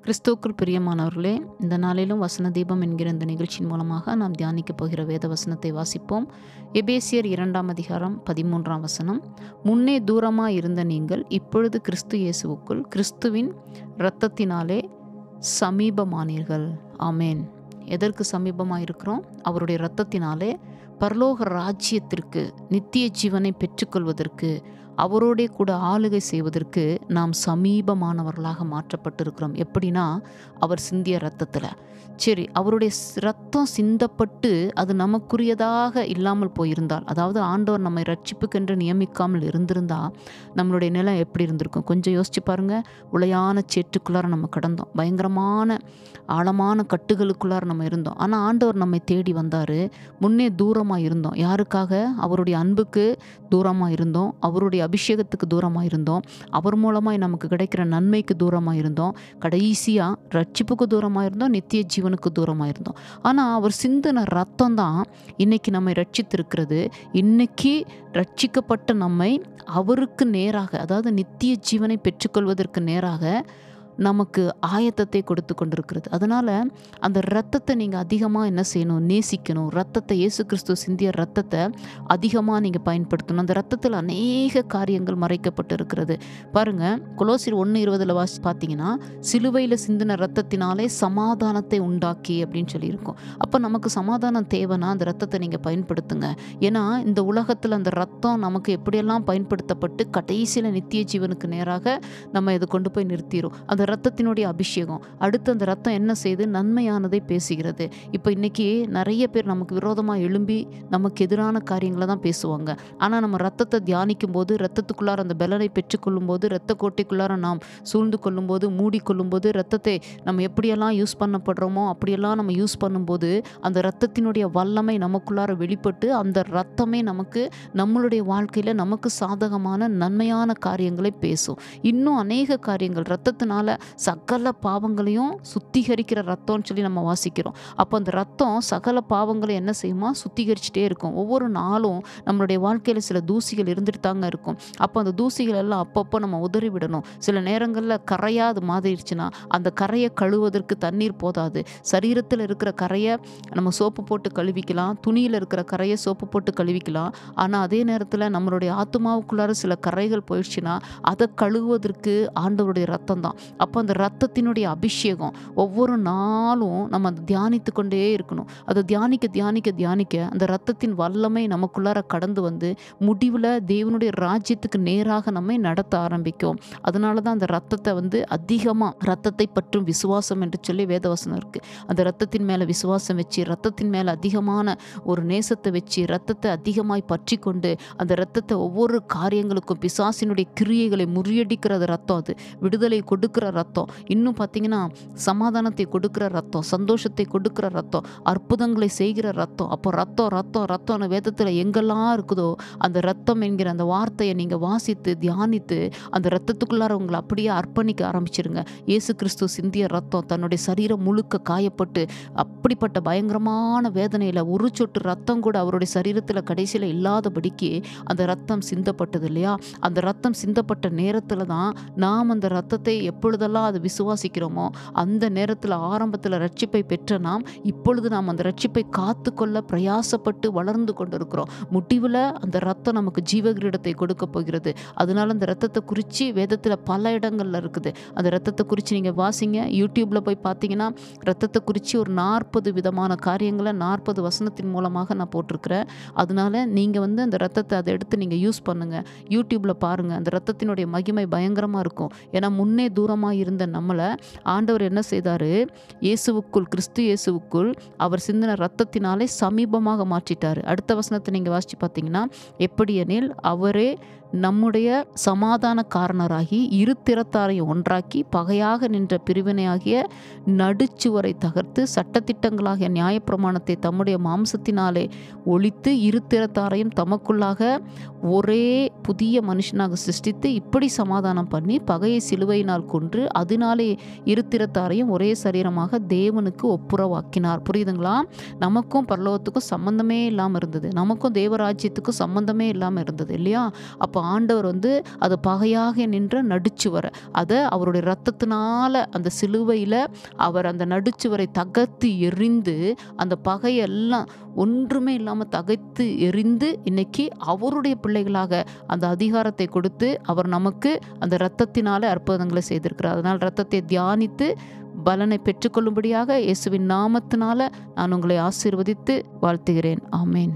கிறிஸ்துவுக்குள் பிரியமானவர்களே, இந்த நாளிலும் வசன தீபம் என்கிற இந்த நிகழ்ச்சியின் மூலமாக நாம் தியானிக்கப் போகிற வேத வசனத்தை வாசிப்போம். எபேசியர் 2 அதிகாரம் 13 முன்னே தூரமாய் இருந்த நீங்கள் இப்பொழுது கிறிஸ்து இயேசுவுக்குள் கிறிஸ்துவின் இரத்தத்தினாலே சமீபமானீர்கள். ஆமேன். எதற்கு சமீபமாக இருக்கிறோம்? அவருடைய இரத்தத்தினாலே பரலோக ராஜ்யத்திற்கு, நித்திய ஜீவனை பெற்றுக்கொள்வதற்கு, அவரோடே கூட ஆளுகை செய்வதற்கு நாம் சமீபமானவர்களாக மாற்றப்பட்டிருக்கிறோம். எப்படின்னா, அவர் சிந்திய இரத்தத்தில். சரி, அவருடைய இரத்தம் சிந்தப்பட்டு அது நமக்குரியதாக இல்லாமல் போயிருந்தால், அதாவது ஆண்டவர் நம்மை ரட்சிப்புக்கென்று நியமிக்காமல் இருந்திருந்தால் நம்மளுடைய நிலை எப்படி இருந்திருக்கும்? கொஞ்சம் யோசிச்சு பாருங்க. உளையான சேற்றுக்குள்ளார நம்ம கடந்தோம், பயங்கரமான ஆழமான கட்டுகளுக்குள்ளார நம்ம இருந்தோம். ஆனால் ஆண்டவர் நம்மை தேடி வந்தார். முன்னே தூரமாக இருந்தோம். யாருக்காக? அவருடைய அன்புக்கு தூரமாக இருந்தோம், அவருடைய அபிஷேகத்துக்கு தூரமாக இருந்தோம், அவர் மூலமாய் நமக்கு கிடைக்கிற நன்மைக்கு தூரமாக இருந்தோம், கடைசியாக ரட்சிப்புக்கு தூரமாக இருந்தோம், நித்திய ஜீவனுக்கு தூரமாக இருந்தோம். ஆனால் அவர் சிந்தின ரத்தம் தான் இன்னைக்கு நம்மை ரட்சித்திருக்கிறது. இன்னைக்கு ரட்சிக்கப்பட்ட நம்மை அவருக்கு நேராக, அதாவது நித்திய ஜீவனை பெற்றுக்கொள்வதற்கு நேராக நமக்கு ஆயத்தத்தை கொடுத்து கொண்டிருக்கிறது. அதனால் அந்த இரத்தத்தை நீங்கள் அதிகமாக என்ன செய்யணும்? நேசிக்கணும். ரத்தத்தை, இயேசு கிறிஸ்து சிந்திய ரத்தத்தை அதிகமாக நீங்கள் பயன்படுத்தணும். அந்த ரத்தத்தில் அநேக காரியங்கள் மறைக்கப்பட்டு இருக்கிறது. பாருங்கள், கொலோசியர் 1:20 பார்த்தீங்கன்னா, சிலுவையில் சிந்தின ரத்தத்தினாலே சமாதானத்தை உண்டாக்கி அப்படின்னு சொல்லியிருக்கோம். அப்போ நமக்கு சமாதானம் தேவைன்னா அந்த ரத்தத்தை நீங்கள் பயன்படுத்துங்க. ஏன்னா இந்த உலகத்தில் அந்த ரத்தம் நமக்கு எப்படியெல்லாம் பயன்படுத்தப்பட்டு கடைசியில் நித்திய ஜீவனுக்கு நேராக நம்ம இதை கொண்டு போய் நிறுத்திடும். அந்த ரத்தத்தினுடைய அபிஷேகம். அடுத்து அந்த ரத்தம் என்ன செய்து? நன்மையானதை பேசுகிறது. இப்போ இன்னைக்கு நிறைய பேர் நமக்கு விரோதமாக எழும்பி நமக்கு எதிரான காரியங்களை தான் பேசுவாங்க. ஆனால் நம்ம ரத்தத்தை தியானிக்கும் போது, ரத்தத்துக்குள்ளார அந்த பலனை பெற்றுக்கொள்ளும் போது, இரத்த கோட்டைக்குள்ளார நாம் சூழ்ந்து கொள்ளும் போது, மூடிக்கொள்ளும் போது, ரத்தத்தை நம்ம எப்படியெல்லாம் யூஸ் பண்ணப்படுறோமோ அப்படியெல்லாம் நம்ம யூஸ் பண்ணும்போது அந்த ரத்தத்தினுடைய வல்லமை நமக்குள்ளார வெளிப்பட்டு அந்த ரத்தமே நமக்கு நம்மளுடைய வாழ்க்கையில் நமக்கு சாதகமான நன்மையான காரியங்களை பேசும். இன்னும் அநேக காரியங்கள் ரத்தத்தினால சகல பாவங்களையும் சுத்திகரிக்கிற ரத்தம்னு சொல்லி நம்ம வாசிக்கிறோம். அப்போ அந்த ரத்தம் சகல பாவங்களை என்ன செய்யுமா? சுத்திகரிச்சுட்டே இருக்கும். ஒவ்வொரு நாளும் நம்மளுடைய வாழ்க்கையில் சில தூசிகள் இருந்துட்டு தாங்க இருக்கும். அப்போ அந்த தூசிகள் எல்லாம் அப்பப்போ நம்ம உதறி விடணும். சில நேரங்களில் கரையாது மாதிரிச்சுன்னா அந்த கரையை கழுவதற்கு தண்ணீர் போதாது. சரீரத்தில் இருக்கிற கரையை நம்ம சோப்பு போட்டு கழுவிக்கலாம், துணியில் இருக்கிற கரையை சோப்பு போட்டு கழுவிக்கலாம். ஆனால் அதே நேரத்தில் நம்மளுடைய ஆத்துமாவுக்குள்ளார சில கரைகள் போயிடுச்சுன்னா அதை கழுவுவதற்கு ஆண்டவருடைய ரத்தம் தான். அப்போ அந்த ரத்தத்தினுடைய அபிஷேகம் ஒவ்வொரு நாளும் நம்ம அதை தியானித்து கொண்டே இருக்கணும். அதை தியானிக்க தியானிக்க தியானிக்க அந்த ரத்தத்தின் வல்லமை நமக்குள்ளார கடந்து வந்து முடிவில் தேவனுடைய ராஜ்யத்துக்கு நேராக நம்மை நடத்த ஆரம்பிக்கும். அதனால தான் அந்த ரத்தத்தை அதிகமாக, ரத்தத்தை பற்றும் விசுவாசம் என்று சொல்லி வேதவசனம் இருக்குது. அந்த ரத்தத்தின் மேலே விசுவாசம் வச்சு, ரத்தத்தின் மேலே அதிகமான ஒரு நேசத்தை வச்சு, ரத்தத்தை அதிகமாய் பற்றி கொண்டு அந்த ரத்தத்தை ஒவ்வொரு காரியங்களுக்கும், பிசாசினுடைய கிரியைகளை முறியடிக்கிற ரத்தம், அது விடுதலை கொடுக்கிற ரத்தம், இன்னும் பார்த்தீங்கன்னா சமாதானத்தை கொடுக்கிற ரத்தம், சந்தோஷத்தை கொடுக்கிற ரத்தம், அற்புதங்களை செய்கிற ரத்தம். அப்போ ரத்தம் ரத்தம் ரத்தம்னு வேதத்தில் எங்கெல்லாம் இருக்குதோ அந்த ரத்தம் என்கிற அந்த வார்த்தையை நீங்கள் வாசித்து தியானித்து அந்த ரத்தத்துக்குள்ளார உங்களை அப்படியே அர்ப்பணிக்க ஆரம்பிச்சிருங்க. இயேசு கிறிஸ்து சிந்திய ரத்தம் தன்னுடைய சரீரம் முழுக்க காயப்பட்டு அப்படிப்பட்ட பயங்கரமான வேதனையில் ஒரு சொட்டு ரத்தம் கூட அவருடைய சரீரத்தில் கடைசியில் இல்லாதபடிக்கு அந்த ரத்தம் சிந்தப்பட்டது இல்லையா? அந்த ரத்தம் சிந்தப்பட்ட நேரத்தில் தான் நாம் அந்த ரத்தத்தை எப்பொழுதெல்லாம் அதை விசுவாசிக்கிறோமோ அந்த நேரத்தில், ஆரம்பத்தில் ரட்சிப்பை பெற்ற நாம் இப்பொழுது நாம் அந்த ரட்சிப்பை காத்து கொள்ள பிரயாசப்பட்டு வளர்ந்து கொண்டிருக்கிறோம். முடிவில் அந்த ரத்தம் நமக்கு ஜீவகிரீடத்தை கொடுக்க போகிறது. அதனால அந்த ரத்தத்தை குறித்து வேதத்தில் பல இடங்கள்ல இருக்குது. அந்த ரத்தத்தை குறித்து நீங்கள் வாசிங்க. யூடியூப்பில் போய் பார்த்தீங்கன்னா ரத்தத்தை குறித்து ஒரு 40 விதமான காரியங்களை 40 வசனத்தின் மூலமாக நான் போட்டிருக்கிறேன். அதனால நீங்கள் அந்த ரத்தத்தை அதை எடுத்து நீங்கள் யூஸ் பண்ணுங்கள். யூடியூப்பில் பாருங்கள். அந்த ரத்தத்தினுடைய மகிமை பயங்கரமாக இருக்கும். ஏன்னா முன்னே தூரமாக இருந்த நம்மளை ஆண்டவர் என்ன செய்தார்? இயேசுவுக்குள், கிறிஸ்து இயேசுவுக்குள் அவர் சிந்தின ரத்தத்தினாலே சமீபமாக மாற்றிட்டார். அடுத்த வசனத்தை நீங்கள் வாசித்து பார்த்தீங்கன்னா, எப்படியெனில் அவரே நம்முடைய சமாதான காரணராகி இரு திறத்தாரையும் ஒன்றாக்கி பகையாக நின்ற பிரிவினையாகிய நடுச்சுவரை தகர்த்து சட்டத்திட்டங்களாகிய நியாயப்பிரமாணத்தை தம்முடைய மாம்சத்தினாலே ஒழித்து இரு திறத்தாரையும் தமக்குள்ளாக ஒரே புதிய மனுஷனாக சிருஷ்டித்து இப்படி சமாதானம் பண்ணி பகையை சிலுவையினால் கொன்று அதனாலே இரு திறத்தாரையும் ஒரே சரீரமாக தேவனுக்கு ஒப்புரவாக்கினார். புரியுதுங்களா? நமக்கும் பரலோகத்துக்கும் சம்பந்தமே இல்லாமல் இருந்தது, நமக்கும் தேவராஜ்யத்துக்கும் சம்பந்தமே இல்லாமல் இருந்தது இல்லையா? அப்போ அப்போ ஆண்டவர் அது பகையாக நின்ற நடுச்சுவரை அதை அவருடைய இரத்தத்தினால அந்த சிலுவையில் அவர் அந்த நடுச்சுவரை தகர்த்து எறிந்து அந்த பகையெல்லாம் ஒன்றுமே இல்லாமல் தகைத்து எறிந்து இன்னைக்கு அவருடைய பிள்ளைகளாக அந்த அதிகாரத்தை கொடுத்து அவர் நமக்கு அந்த இரத்தத்தினால அற்புதங்களை செய்திருக்கிறார். அதனால் இரத்தத்தை தியானித்து பலனை பெற்றுக்கொள்ளும்படியாக இயேசுவின் நாமத்தினால நான் உங்களை ஆசீர்வதித்து வாழ்த்துகிறேன். ஆமேன்.